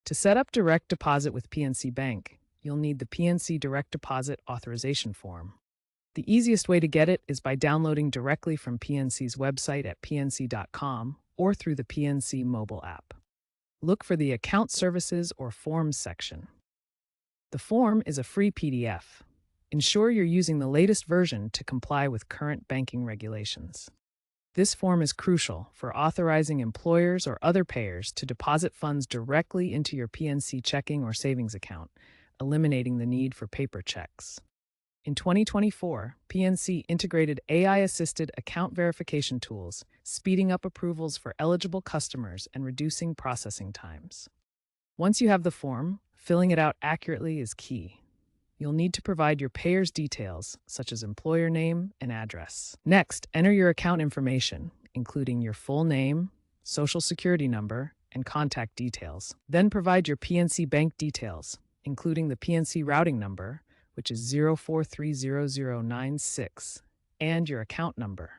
To set up direct deposit with PNC Bank, you'll need the PNC Direct Deposit Authorization Form. The easiest way to get it is by downloading directly from PNC's website at pnc.com or through the PNC mobile app. Look for the Account Services or Forms section. The form is a free PDF. Ensure you're using the latest version to comply with current banking regulations. This form is crucial for authorizing employers or other payers to deposit funds directly into your PNC checking or savings account, eliminating the need for paper checks. In 2024, PNC integrated AI-assisted account verification tools, speeding up approvals for eligible customers and reducing processing times. Once you have the form, filling it out accurately is key. You'll need to provide your payer's details, such as employer name and address. Next, enter your account information, including your full name, social security number, and contact details. Then provide your PNC bank details, including the PNC routing number, which is 0430096, and your account number.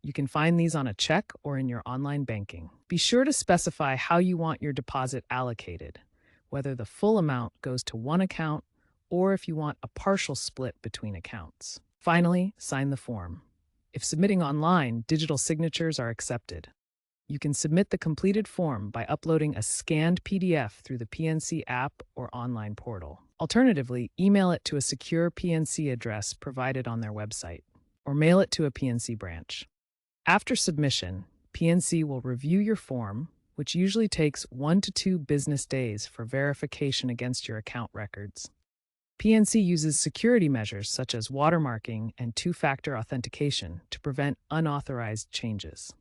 You can find these on a check or in your online banking. Be sure to specify how you want your deposit allocated, whether the full amount goes to one account or if you want a partial split between accounts. Finally, sign the form. If submitting online, digital signatures are accepted. You can submit the completed form by uploading a scanned PDF through the PNC app or online portal. Alternatively, email it to a secure PNC address provided on their website, or mail it to a PNC branch. After submission, PNC will review your form, which usually takes 1 to 2 business days for verification against your account records. PNC uses security measures such as watermarking and two-factor authentication to prevent unauthorized changes.